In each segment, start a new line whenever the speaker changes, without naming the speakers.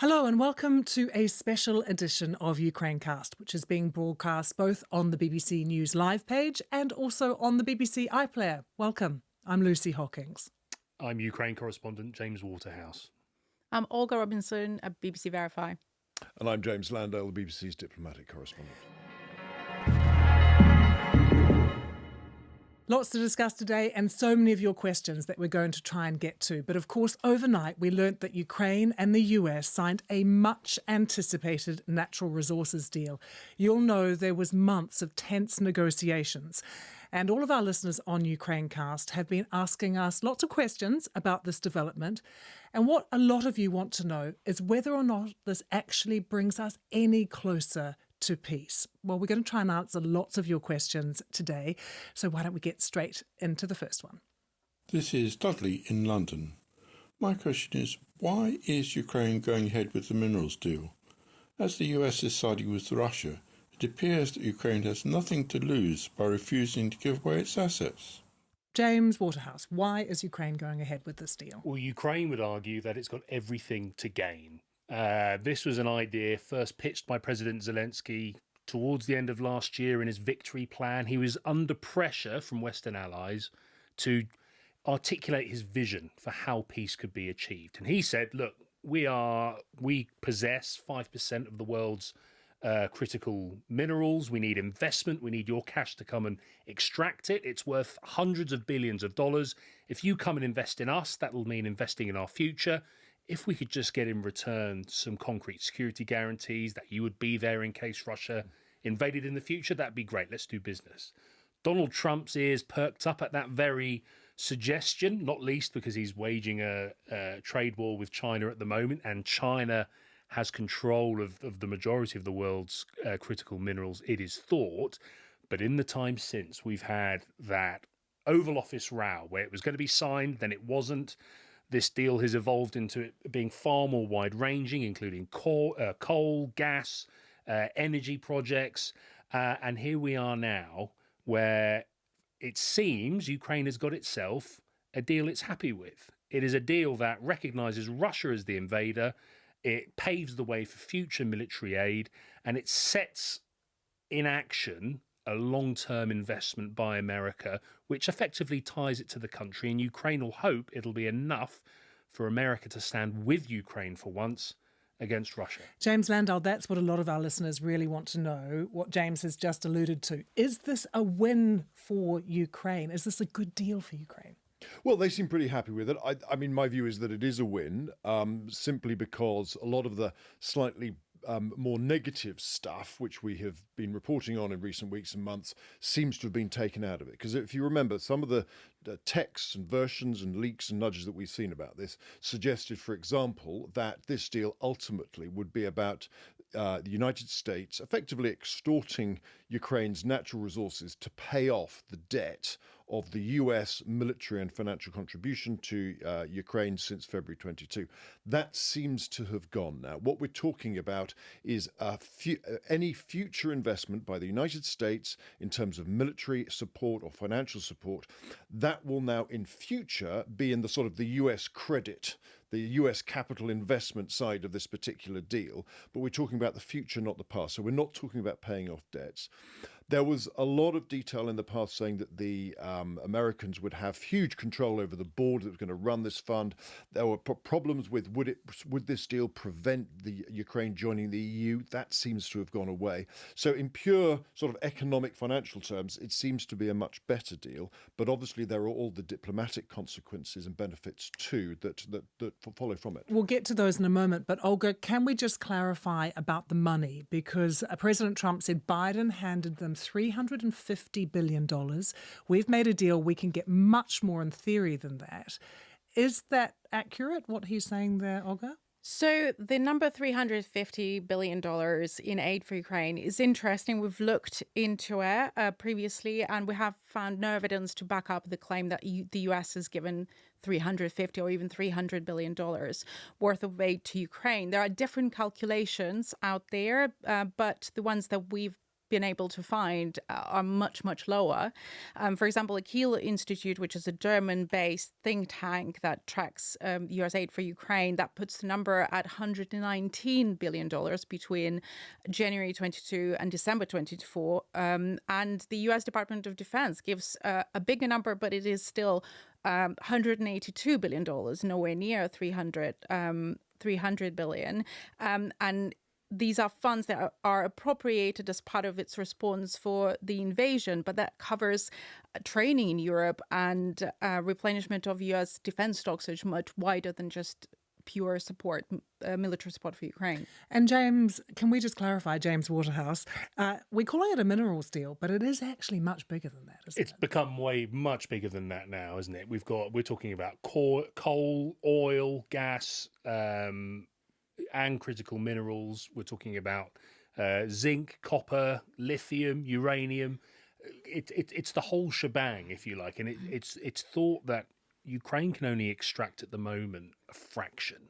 Hello and welcome to a special edition of Ukrainecast, which is being broadcast both on the BBC News Live page and also on the BBC iPlayer. Welcome. I'm Lucy Hockings.
I'm Ukraine correspondent James Waterhouse.
I'm Olga Robinson at BBC Verify.
And I'm James Landale, the BBC's diplomatic correspondent.
Lots to discuss today and so many of your questions that we're going to try and get to. But of course, overnight, we learnt that Ukraine and the US signed a much anticipated natural resources deal. You'll know there was months of tense negotiations. And all of our listeners on Ukrainecast have been asking us lots of questions about this development. And what a lot of you want to know is whether or not this actually brings us any closer to peace. Well, we're going to try and answer lots of your questions today. So why don't we get straight into the first one?
This is Dudley in London. My question is, why is Ukraine going ahead with the minerals deal? As the US is siding with Russia, it appears that Ukraine has nothing to lose by refusing to give away its assets.
James Waterhouse, why is Ukraine going ahead with this deal?
Well, Ukraine would argue that it's got everything to gain. This was an idea first pitched by President Zelensky towards the end of last year in his victory plan. He was under pressure from Western allies to articulate his vision for how peace could be achieved. And he said, look, we possess 5% of the world's critical minerals. We need investment. We need your cash to come and extract it. It's worth hundreds of billions of dollars. If you come and invest in us, that will mean investing in our future. If we could just get in return some concrete security guarantees that you would be there in case Russia invaded in the future, that'd be great. Let's do business. Donald Trump's ears perked up at that very suggestion, not least because he's waging a trade war with China at the moment, and China has control of the majority of the world's critical minerals, it is thought. But in the time since, we've had that Oval Office row where it was going to be signed, then it wasn't. This deal has evolved into it being far more wide-ranging, including coal, gas, energy projects. And here we are now, where it seems Ukraine has got itself a deal it's happy with. It is a deal that recognises Russia as the invader. It paves the way for future military aid, and it sets in action a long-term investment by America, which effectively ties it to the country. And Ukraine will hope it'll be enough for America to stand with Ukraine for once against Russia.
James Landale, that's what a lot of our listeners really want to know, what James has just alluded to. Is this a win for Ukraine? Is this a good deal for Ukraine?
Well, they seem pretty happy with it. I mean, my view is that it is a win, simply because a lot of the slightly more negative stuff, which we have been reporting on in recent weeks and months, seems to have been taken out of it. Because if you remember, some of the texts and versions and leaks and nudges that we've seen about this suggested, for example, that this deal ultimately would be about the United States effectively extorting Ukraine's natural resources to pay off the debt of the US military and financial contribution to Ukraine since February 22. That seems to have gone now. What we're talking about is any future investment by the United States in terms of military support or financial support, that will now in future be in the sort of the US credit, the US capital investment side of this particular deal. But we're talking about the future, not the past. So we're not talking about paying off debts. There was a lot of detail in the past saying that the Americans would have huge control over the board that was going to run this fund. There were problems with would this deal prevent the Ukraine joining the EU? That seems to have gone away. So in pure sort of economic financial terms, it seems to be a much better deal. But obviously there are all the diplomatic consequences and benefits too that follow from it.
We'll get to those in a moment. But Olga, can we just clarify about the money? Because President Trump said Biden handed them $350 billion. We've made a deal. We can get much more in theory than that. Is that accurate, what he's saying there, Olga?
So the number $350 billion in aid for Ukraine is interesting. We've looked into it previously, and we have found no evidence to back up the claim that the US has given $350 or even $300 billion worth of aid to Ukraine. There are different calculations out there, but the ones that we've been able to find are much, much lower. For example, the Kiel Institute, which is a German-based think tank that tracks US aid for Ukraine, that puts the number at $119 billion between January 22 and December 24. And the US Department of Defense gives a bigger number, but it is still $182 billion, nowhere near 300 billion. And these are funds that are appropriated as part of its response for the invasion, but that covers training in Europe and replenishment of US defense stocks, so it's much wider than just pure support, military support for Ukraine.
And James, can we just clarify, James Waterhouse, we're calling it a minerals deal, but it is actually much bigger than that, isn't it?
It's become much bigger than that now, isn't it? We're talking about coal, oil, gas, and critical minerals. We're talking about zinc, copper, lithium, uranium. It's the whole shebang, if you like. And it's thought that Ukraine can only extract at the moment a fraction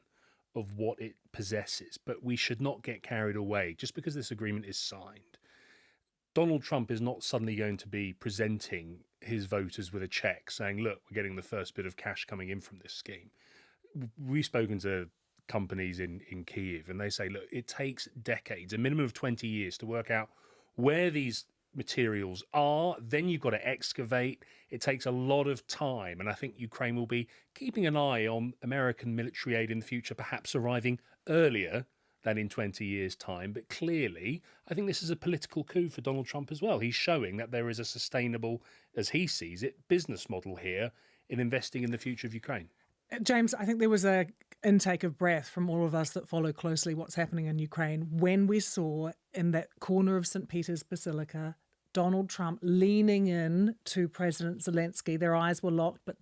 of what it possesses. But we should not get carried away. Just because this agreement is signed, Donald Trump is not suddenly going to be presenting his voters with a check saying, look, we're getting the first bit of cash coming in from this scheme. We've spoken to companies in Kyiv, and they say, look, it takes decades, a minimum of 20 years to work out where these materials are. Then you've got to excavate. It takes a lot of time. And I think Ukraine will be keeping an eye on American military aid in the future, perhaps arriving earlier than in 20 years' time. But clearly, I think this is a political coup for Donald Trump as well. He's showing that there is a sustainable, as he sees it, business model here in investing in the future of Ukraine.
James, I think there was a intake of breath from all of us that follow closely what's happening in Ukraine when we saw in that corner of St. Peter's Basilica Donald Trump leaning in to President Zelensky. Their eyes were locked, but,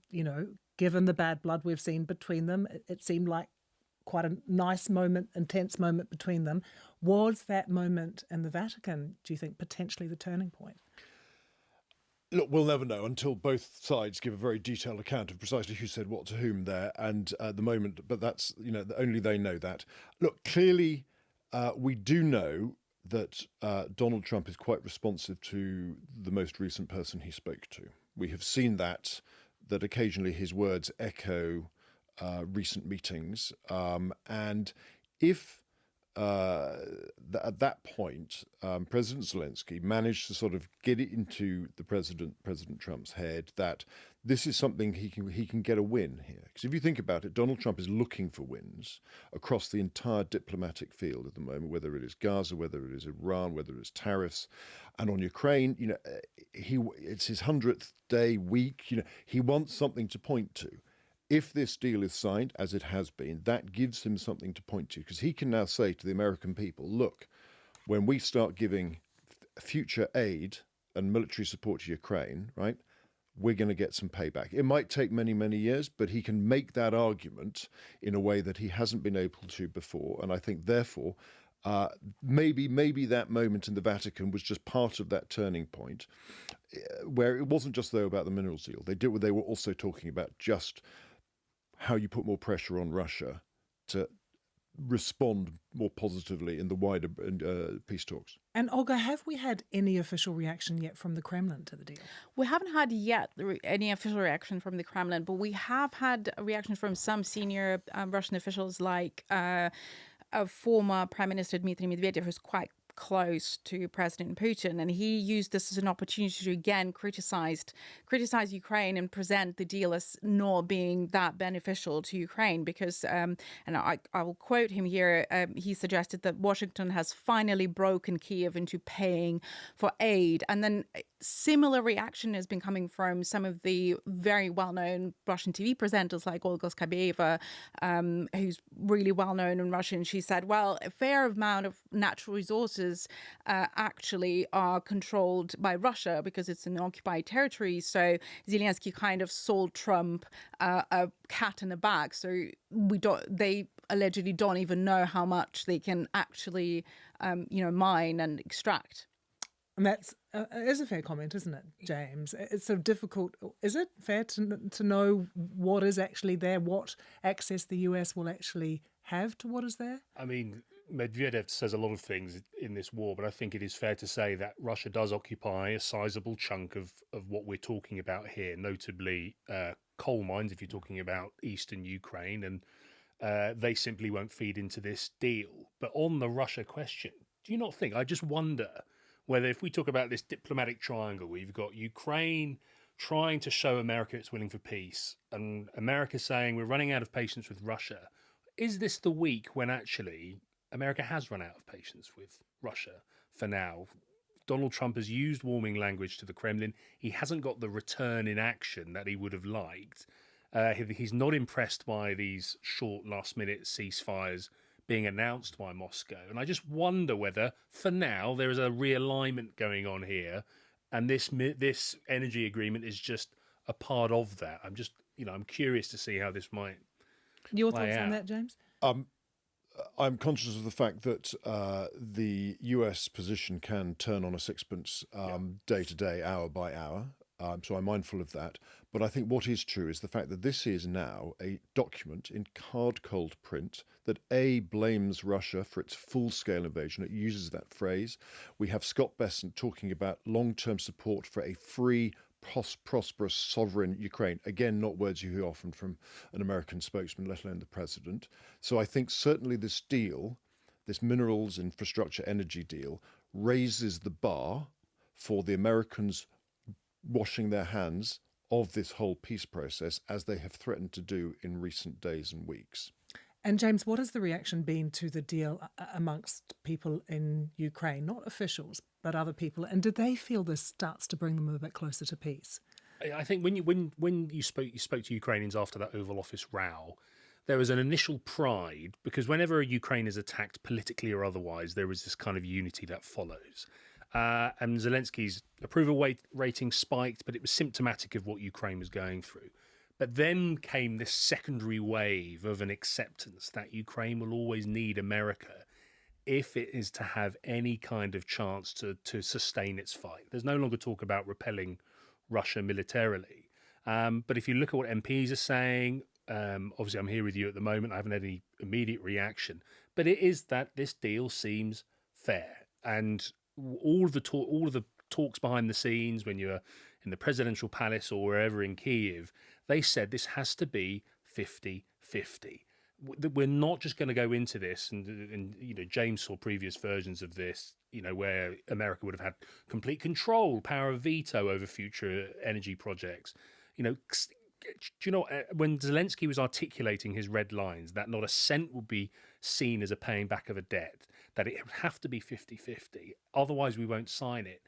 given the bad blood we've seen between them, it seemed like quite a nice moment, intense moment between them. Was that moment in the Vatican, do you think, potentially the turning point?
Look, we'll never know until both sides give a very detailed account of precisely who said what to whom there and at the moment, but that's, only they know that. Look, clearly we do know that Donald Trump is quite responsive to the most recent person he spoke to. We have seen that occasionally his words echo recent meetings. And if at that point, President Zelensky managed to sort of get it into the President Trump's head that this is something he can get a win here. Because if you think about it, Donald Trump is looking for wins across the entire diplomatic field at the moment, whether it is Gaza, whether it is Iran, whether it's tariffs, and on Ukraine, it's his 100th day, week. He wants something to point to. If this deal is signed, as it has been, that gives him something to point to, because he can now say to the American people, look, when we start giving future aid and military support to Ukraine, right, we're going to get some payback. It might take many, many years, but he can make that argument in a way that he hasn't been able to before. And I think, therefore, maybe that moment in the Vatican was just part of that turning point, where it wasn't just, though, about the minerals deal. They were also talking about just how you put more pressure on Russia to respond more positively in the wider peace talks.
And Olga, have we had any official reaction yet from the Kremlin to the deal?
We haven't had yet any official reaction from the Kremlin, but we have had a reaction from some senior Russian officials, like a former Prime Minister Dmitry Medvedev, who's quite close to President Putin, and he used this as an opportunity to again criticize Ukraine and present the deal as not being that beneficial to Ukraine because, and I will quote him here, he suggested that Washington has finally broken Kyiv into paying for aid. And then similar reaction has been coming from some of the very well-known Russian TV presenters like Olga, who's really well-known in Russia. And she said, well, a fair amount of natural resources actually are controlled by Russia because it's an occupied territory. So Zelensky kind of sold Trump a cat in a bag. So they allegedly don't even know how much they can actually, mine and extract.
And that is a fair comment, isn't it, James? It's sort of difficult. Is it fair to know what is actually there, what access the US will actually have to what is there?
I mean, Medvedev says a lot of things in this war, but I think it is fair to say that Russia does occupy a sizable chunk of what we're talking about here, notably coal mines, if you're talking about eastern Ukraine, and they simply won't feed into this deal. But on the Russia question, do you not think, I just wonder whether if we talk about this diplomatic triangle, we've got Ukraine trying to show America it's willing for peace, and America saying we're running out of patience with Russia. Is this the week when actually America has run out of patience with Russia for now? Donald Trump has used warming language to the Kremlin. He hasn't got the return in action that he would have liked. He's not impressed by these short last-minute ceasefires being announced by Moscow. And I just wonder whether, for now, there is a realignment going on here, and this energy agreement is just a part of that. I'm curious to see how this might
Your
play
thoughts on
out.
that, James?
I'm conscious of the fact that the US position can turn on a sixpence day to day, hour by hour. So I'm mindful of that. But I think what is true is the fact that this is now a document in card cold print that blames Russia for its full-scale invasion. It uses that phrase. We have Scott Bessent talking about long-term support for a free, prosperous, sovereign Ukraine. Again, not words you hear often from an American spokesman, let alone the president. So I think certainly this deal, this minerals, infrastructure, energy deal, raises the bar for the Americans washing their hands of this whole peace process, as they have threatened to do in recent days and weeks.
And James, what has the reaction been to the deal amongst people in Ukraine, not officials, but other people? And did they feel this starts to bring them a bit closer to peace?
I think when you spoke to Ukrainians after that Oval Office row, there was an initial pride, because whenever Ukraine is attacked politically or otherwise, there is this kind of unity that follows. And Zelensky's approval rating spiked, but it was symptomatic of what Ukraine was going through. But then came this secondary wave of an acceptance that Ukraine will always need America if it is to have any kind of chance to sustain its fight. There's no longer talk about repelling Russia militarily. But if you look at what MPs are saying, obviously I'm here with you at the moment, I haven't had any immediate reaction, but it is that this deal seems fair. And all of the talks behind the scenes when you're in the presidential palace or wherever in Kyiv, they said this has to be 50-50. We're not just going to go into this, and James saw previous versions of this, where America would have had complete control, power of veto over future energy projects. Do you know, when Zelensky was articulating his red lines, that not a cent would be seen as a paying back of a debt, that it would have to be 50-50, otherwise we won't sign it.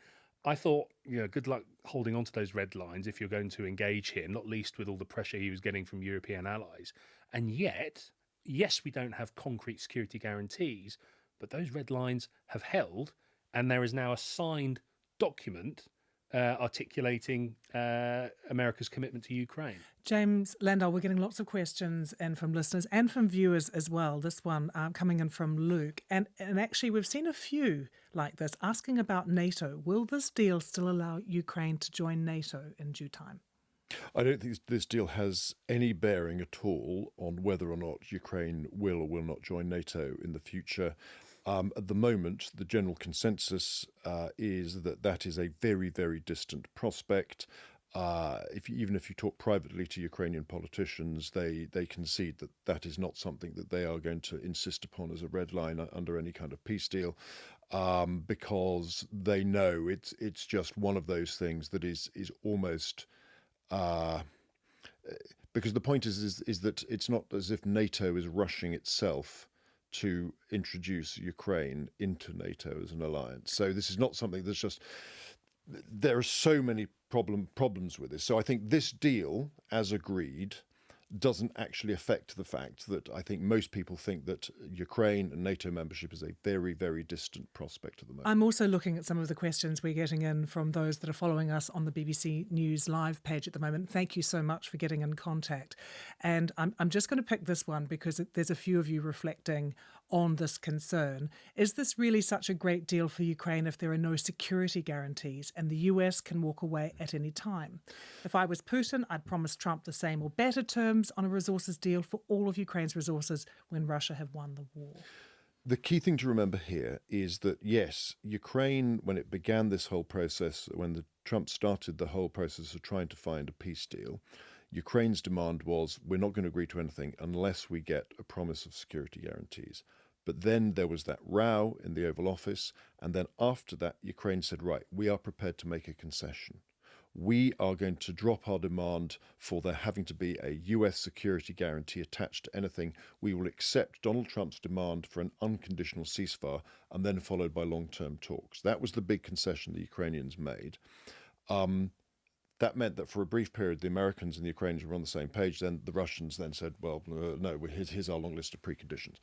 I thought, good luck holding on to those red lines if you're going to engage here, not least with all the pressure he was getting from European allies. And yet, yes, we don't have concrete security guarantees, but those red lines have held, and there is now a signed document articulating America's commitment to Ukraine.
James Landale, we're getting lots of questions and from listeners and from viewers as well. This one coming in from Luke. And actually, we've seen a few like this asking about NATO. Will this deal still allow Ukraine to join NATO in due time?
I don't think this deal has any bearing at all on whether or not Ukraine will or will not join NATO in the future. At the moment, the general consensus is that is a very, very distant prospect. Even if you talk privately to Ukrainian politicians, they concede that is not something that they are going to insist upon as a red line under any kind of peace deal, because they know it's just one of those things that is almost. Because the point is that it's not as if NATO is rushing itself to introduce Ukraine into NATO as an alliance. So this is not something that's just. There are so many problems with this. So I think this deal, as agreed, doesn't actually affect the fact that I think most people think that Ukraine and NATO membership is a very, very distant prospect at the moment.
I'm also looking at some of the questions we're getting in from those that are following us on the BBC News Live page at the moment. Thank you so much for getting in contact. And I'm just going to pick this one because there's a few of you reflecting on this concern. Is this really such a great deal for Ukraine if there are no security guarantees and the US can walk away at any time? If I was Putin, I'd promise Trump the same or better terms on a resources deal for all of Ukraine's resources when Russia have won the war.
The key thing to remember here is that, yes, Ukraine, when it began this whole process, when Trump started the whole process of trying to find a peace deal, Ukraine's demand was, we're not going to agree to anything unless we get a promise of security guarantees. But then there was that row in the Oval Office, and then after that, Ukraine said, right, we are prepared to make a concession. We are going to drop our demand for there having to be a US security guarantee attached to anything. We will accept Donald Trump's demand for an unconditional ceasefire and then followed by long-term talks. That was the big concession the Ukrainians made. That meant that for a brief period, the Americans and the Ukrainians were on the same page. Then the Russians then said, well, no, here's our long list of preconditions.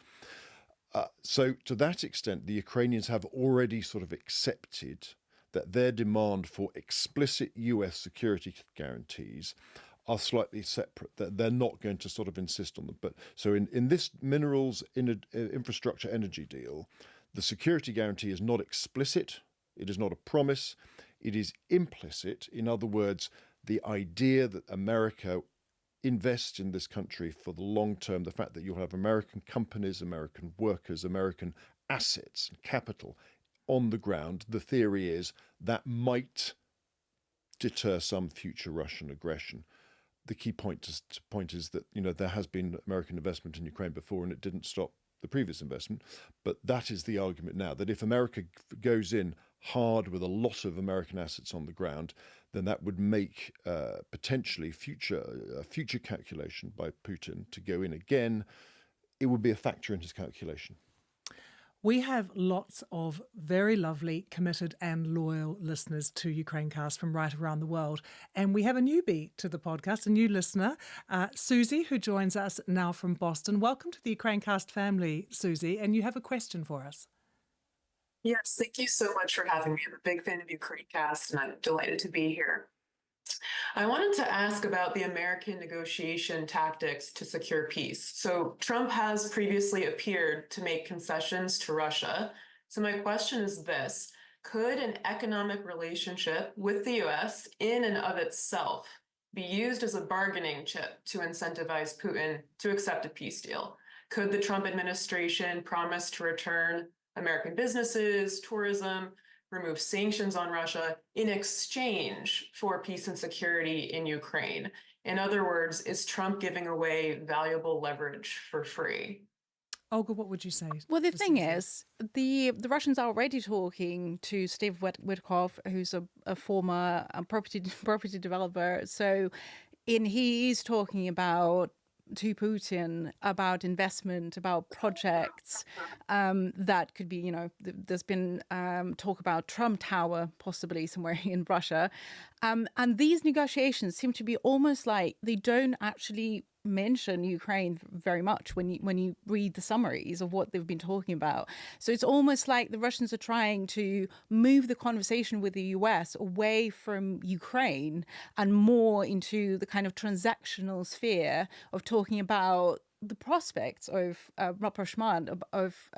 So to that extent, the Ukrainians have already sort of accepted that their demand for explicit US security guarantees are slightly separate, that they're not going to sort of insist on them. But so in this minerals infrastructure energy deal, the security guarantee is not explicit, it is not a promise, it is implicit. In other words, the idea that America invests in this country for the long term, the fact that you'll have American companies, American workers, American assets and capital on the ground, the theory is that might deter some future Russian aggression. The key point is that, there has been American investment in Ukraine before and it didn't stop the previous investment. But that is the argument now, that if America goes in hard with a lot of American assets on the ground, then that would make potentially a future calculation by Putin to go in again. It would be a factor in his calculation.
We have lots of very lovely, committed and loyal listeners to Ukrainecast from right around the world. And we have a newbie to the podcast, a new listener, Susie, who joins us now from Boston. Welcome to the Ukrainecast family, Susie, and you have a question for us.
Yes, thank you so much for having me. I'm a big fan of Ukrainecast, and I'm delighted to be here. I wanted to ask about the American negotiation tactics to secure peace. So Trump has previously appeared to make concessions to Russia. So my question is this: could an economic relationship with the US in and of itself be used as a bargaining chip to incentivize Putin to accept a peace deal? Could the Trump administration promise to return American businesses, tourism, remove sanctions on Russia in exchange for peace and security in Ukraine? In other words, is Trump giving away valuable leverage for free?
Olga, what would you say?
Well, the thing is, the Russians are already talking to Steve Witkoff, who's a former property developer. So, he is talking about to Putin about investment, about projects that could be, there's been talk about Trump Tower possibly somewhere in Russia. And these negotiations seem to be almost like they don't actually mention Ukraine very much when you read the summaries of what they've been talking about. So it's almost like the Russians are trying to move the conversation with the US away from Ukraine and more into the kind of transactional sphere of talking about the prospects of rapprochement, of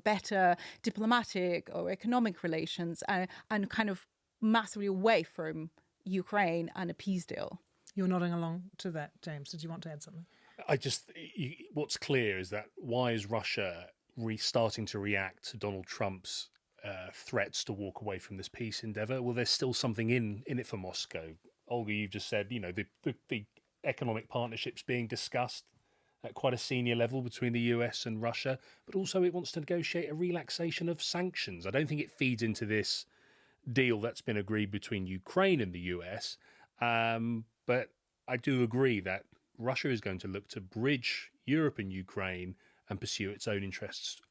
better diplomatic or economic relations, and kind of massively away from Ukraine and a peace deal.
You're nodding along to that, James. Did you want to add something?
What's clear is that why is Russia starting to react to Donald Trump's threats to walk away from this peace endeavor? Well, there's still something in it for Moscow. Olga, you've just said, the economic partnerships being discussed at quite a senior level between the US and Russia, but also it wants to negotiate a relaxation of sanctions. I don't think it feeds into this deal that's been agreed between Ukraine and the US. But I do agree that Russia is going to look to bridge Europe and Ukraine and pursue its own interests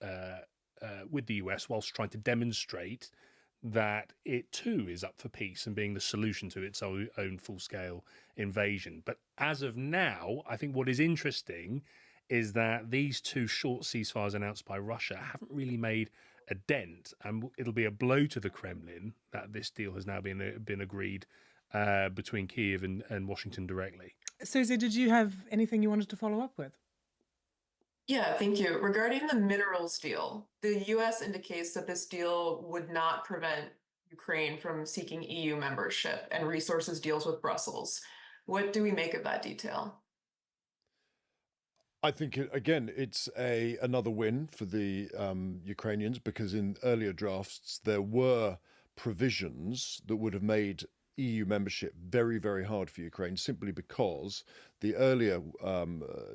with the US, whilst trying to demonstrate that it too is up for peace and being the solution to its own full-scale invasion. But as of now, I think what is interesting is that these two short ceasefires announced by Russia haven't really made a dent, and it'll be a blow to the Kremlin that this deal has now been agreed between Kyiv and Washington directly.
Susie, did you have anything you wanted to follow up with?
Yeah, thank you. Regarding the minerals deal, the US indicates that this deal would not prevent Ukraine from seeking EU membership and resources deals with Brussels. What do we make of that detail?
I think again, it's another win for the Ukrainians because in earlier drafts there were provisions that would have made EU membership very, very hard for Ukraine simply because the earlier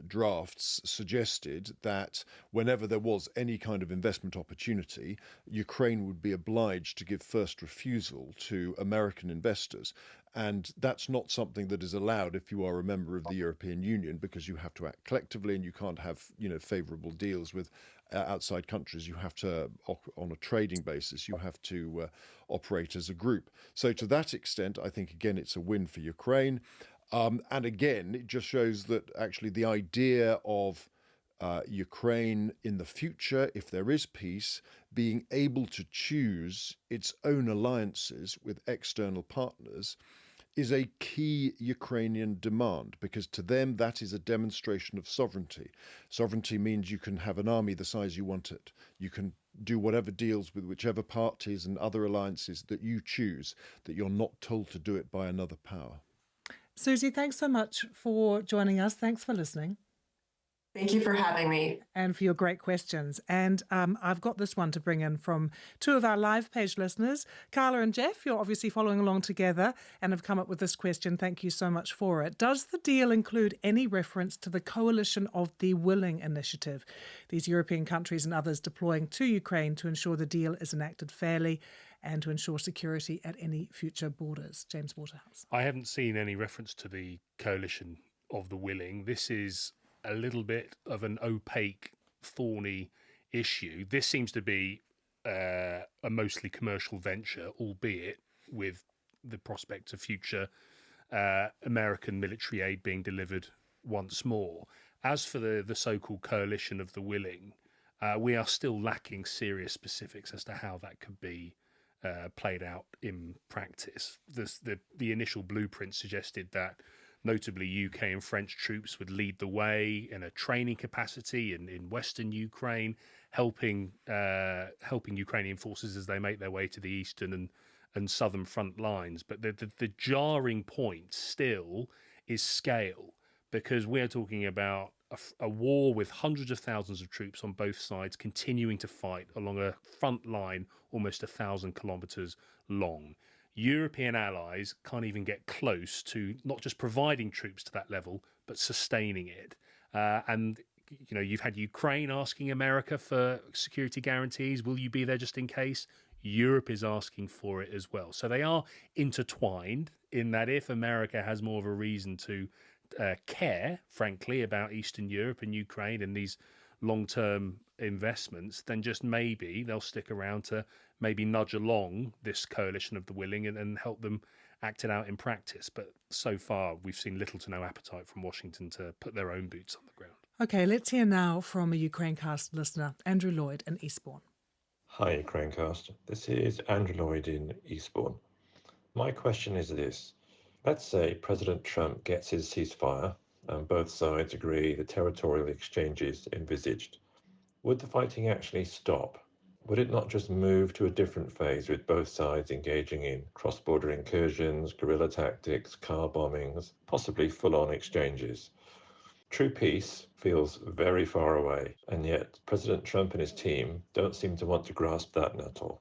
drafts suggested that whenever there was any kind of investment opportunity, Ukraine would be obliged to give first refusal to American investors. And that's not something that is allowed if you are a member of the European Union because you have to act collectively and you can't have, favourable deals with outside countries. You have to, on a trading basis, you have to operate as a group. So to that extent, I think, again, it's a win for Ukraine. And again, it just shows that actually the idea of Ukraine in the future, if there is peace, being able to choose its own alliances with external partners is a key Ukrainian demand because to them that is a demonstration of sovereignty. Sovereignty means you can have an army the size you want it. You can do whatever deals with whichever parties and other alliances that you choose, that you're not told to do it by another power.
Susie, thanks so much for joining us. Thanks for listening.
Thank you for having me.
And for your great questions. And I've got this one to bring in from two of our live page listeners. Carla and Jeff, you're obviously following along together and have come up with this question. Thank you so much for it. Does the deal include any reference to the Coalition of the Willing initiative? These European countries and others deploying to Ukraine to ensure the deal is enacted fairly and to ensure security at any future borders. James Waterhouse.
I haven't seen any reference to the Coalition of the Willing. This is a little bit of an opaque, thorny issue. This seems to be a mostly commercial venture, albeit with the prospect of future American military aid being delivered once more. As for the so-called Coalition of the Willing, we are still lacking serious specifics as to how that could be played out in practice. The initial blueprint suggested that notably UK and French troops would lead the way in a training capacity in Western Ukraine, helping Ukrainian forces as they make their way to the eastern and southern front lines. But the jarring point still is scale, because we're talking about a war with hundreds of thousands of troops on both sides continuing to fight along a front line almost 1,000 kilometres long. European allies can't even get close to not just providing troops to that level, but sustaining it. And you've had Ukraine asking America for security guarantees. Will you be there just in case? Europe is asking for it as well. So they are intertwined in that if America has more of a reason to care, frankly, about Eastern Europe and Ukraine and these long-term investments, then just maybe they'll stick around to maybe nudge along this Coalition of the Willing and help them act it out in practice. But so far, we've seen little to no appetite from Washington to put their own boots on the ground.
Okay, let's hear now from a Ukrainecast listener, Andrew Lloyd in Eastbourne.
Hi, Ukrainecast. This is Andrew Lloyd in Eastbourne. My question is this. Let's say President Trump gets his ceasefire and both sides agree the territorial exchanges envisaged. Would the fighting actually stop? Would it not just move to a different phase with both sides engaging in cross-border incursions, guerrilla tactics, car bombings, possibly full-on exchanges? True peace feels very far away, and yet President Trump and his team don't seem to want to grasp that at all.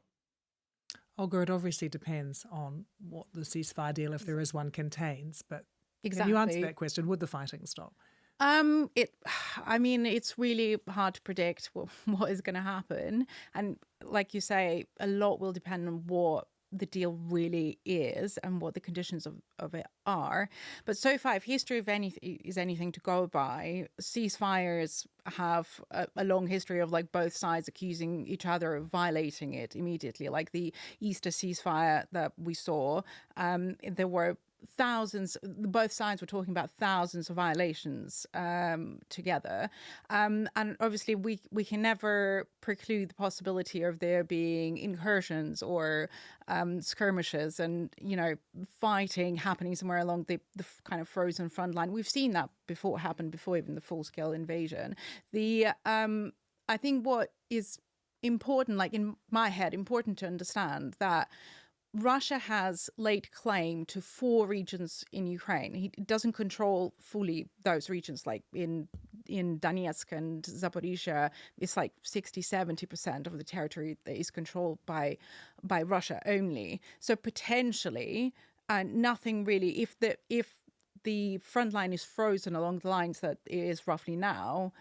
Olga, it obviously depends on what the ceasefire deal, if there is one, contains. But
Exactly.
Can you answer that question? Would the fighting stop?
It's really hard to predict what is going to happen. And like you say, a lot will depend on what the deal really is and what the conditions of it are. But so far, if history of is anything to go by, ceasefires have a long history of both sides accusing each other of violating it immediately. Like the Easter ceasefire that we saw, there were thousands, both sides were talking about thousands of violations together. And obviously we can never preclude the possibility of there being incursions or skirmishes and, fighting happening somewhere along the kind of frozen front line. We've seen that before happen before even the full-scale invasion. I think what is important, like in my head, important to understand that Russia has laid claim to 4 regions in Ukraine. He doesn't control fully those regions, like in Donetsk and Zaporizhia. It's like 60-70% of the territory that is controlled by Russia only. So potentially, nothing really. If the front line is frozen along the lines that it is roughly now,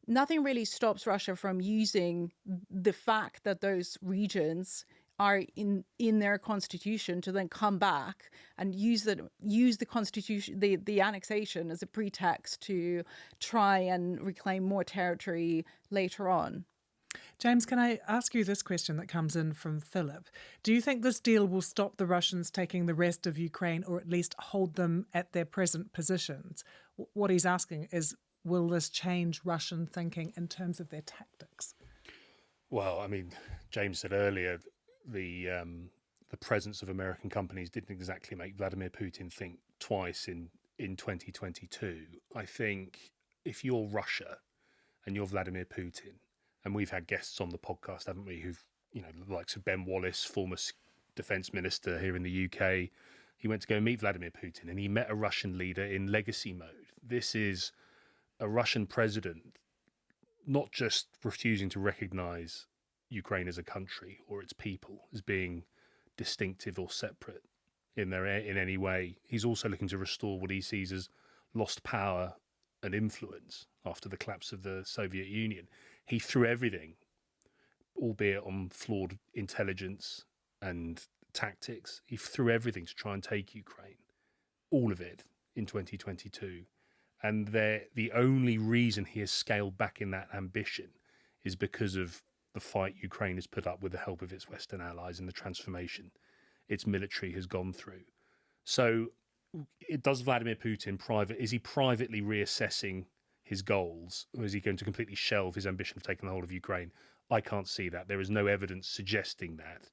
nothing really stops Russia from using the fact that those regions are in their constitution to then come back and use the constitution, the annexation as a pretext to try and reclaim more territory later on.
James, can I ask you this question that comes in from Philip? Do you think this deal will stop the Russians taking the rest of Ukraine, or at least hold them at their present positions? What he's asking is, will this change Russian thinking in terms of their tactics?
Well, I mean, James said earlier, the presence of American companies didn't exactly make Vladimir Putin think twice in 2022. I think if you're Russia and you're Vladimir Putin, and we've had guests on the podcast, haven't we, who've, the likes of Ben Wallace, former defence minister here in the UK, he went to go meet Vladimir Putin and he met a Russian leader in legacy mode. This is a Russian president not just refusing to recognise Ukraine as a country or its people as being distinctive or separate in any way. He's also looking to restore what he sees as lost power and influence after the collapse of the Soviet Union. He threw everything, albeit on flawed intelligence and tactics. He threw everything to try and take Ukraine, all of it, in 2022. And the only reason he has scaled back in that ambition is because of the fight Ukraine has put up with the help of its Western allies and the transformation its military has gone through. So does Vladimir Putin is he privately reassessing his goals, or is he going to completely shelve his ambition of taking the whole of Ukraine? I can't see that. There is no evidence suggesting that.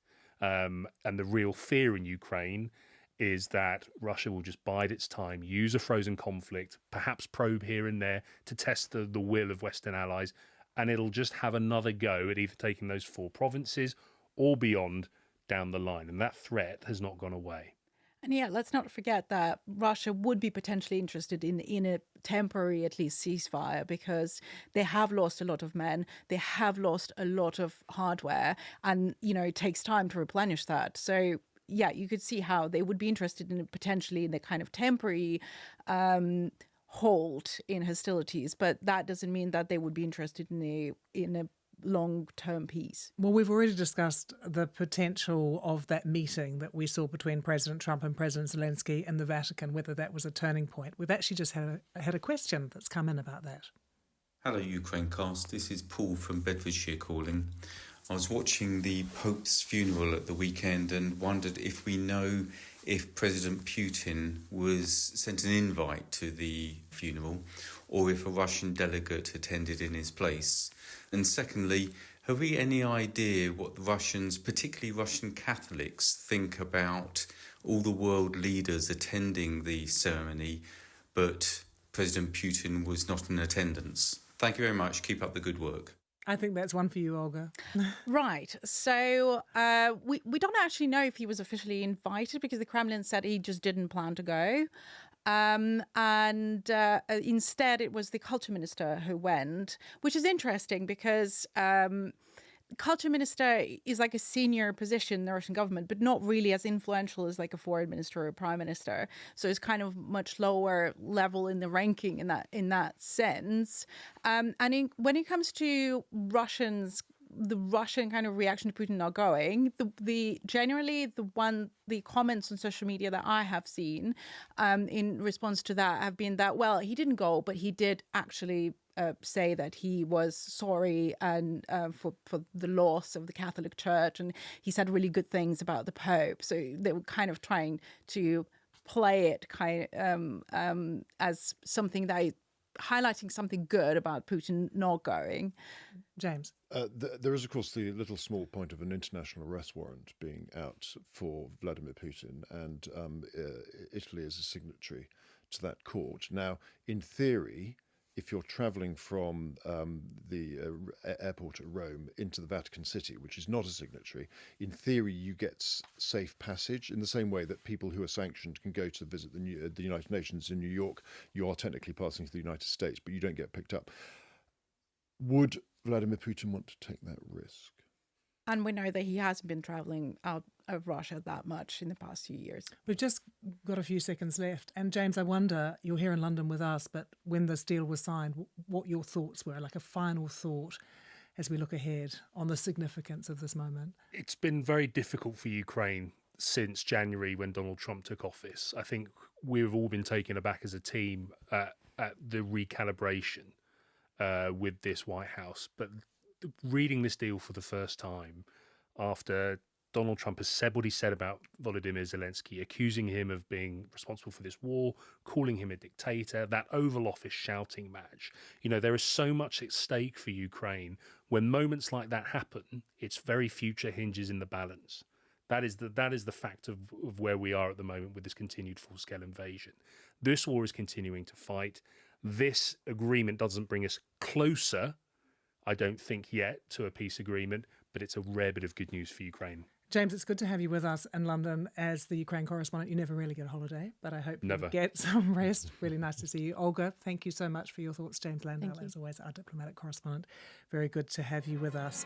And the real fear in Ukraine is that Russia will just bide its time, use a frozen conflict, perhaps probe here and there to test the will of Western allies, and it'll just have another go at either taking those 4 provinces or beyond down the line. And that threat has not gone away.
And yeah, let's not forget that Russia would be potentially interested in a temporary, at least, ceasefire, because they have lost a lot of men, they have lost a lot of hardware, and, it takes time to replenish that. So yeah, you could see how they would be interested in potentially in the kind of temporary halt in hostilities, but that doesn't mean that they would be interested in a long-term peace.
Well, we've already discussed the potential of that meeting that we saw between President Trump and President Zelensky in the Vatican, whether that was a turning point. We've actually just had a question that's come in about that.
Hello, Ukrainecast. This is Paul from Bedfordshire calling. I was watching the Pope's funeral at the weekend and wondered if we know if President Putin was sent an invite to the funeral or if a Russian delegate attended in his place. And secondly, have we any idea what the Russians, particularly Russian Catholics, think about all the world leaders attending the ceremony, but President Putin was not in attendance? Thank you very much. Keep up the good work.
I think that's one for you, Olga.
Right. So we don't actually know if he was officially invited because the Kremlin said he just didn't plan to go. Instead, it was the culture minister who went, which is interesting because culture minister is like a senior position in the Russian government, but not really as influential as like a foreign minister or a prime minister. So it's kind of much lower level in the ranking in that sense. When it comes to the Russian kind of reaction to Putin not going, the comments on social media that I have seen in response to that have been that, well, he didn't go, but he did actually say that he was sorry and for the loss of the Catholic Church, and he said really good things about the Pope. So they were kind of trying to play it as something that highlighting something good about Putin not going.
James?
There is, of course, the little small point of an international arrest warrant being out for Vladimir Putin, and Italy is a signatory to that court. Now, in theory, if you're travelling from the airport at Rome into the Vatican City, which is not a signatory, in theory you get safe passage in the same way that people who are sanctioned can go to visit the United Nations in New York. You are technically passing through the United States, but you don't get picked up. Would Vladimir Putin want to take that risk?
And we know that he hasn't been travelling out of Russia that much in the past few years.
We've just got a few seconds left. And James, I wonder, you're here in London with us, but when this deal was signed, what your thoughts were, like a final thought as we look ahead on the significance of this moment.
It's been very difficult for Ukraine since January when Donald Trump took office. I think we've all been taken aback as a team at the recalibration with this White House. But reading this deal for the first time after Donald Trump has said what he said about Volodymyr Zelensky, accusing him of being responsible for this war, calling him a dictator, that Oval Office shouting match. You know, there is so much at stake for Ukraine. When moments like that happen, its very future hinges in the balance. That is the fact of where we are at the moment with this continued full-scale invasion. This war is continuing to fight. This agreement doesn't bring us closer, I don't think yet, to a peace agreement, but it's a rare bit of good news for Ukraine.
James, it's good to have you with us in London as the Ukraine correspondent. You never really get a holiday, but I hope you get some rest. Really nice to see you. Olga, thank you so much for your thoughts. James Landale, as always, our diplomatic correspondent. Very good to have you with us.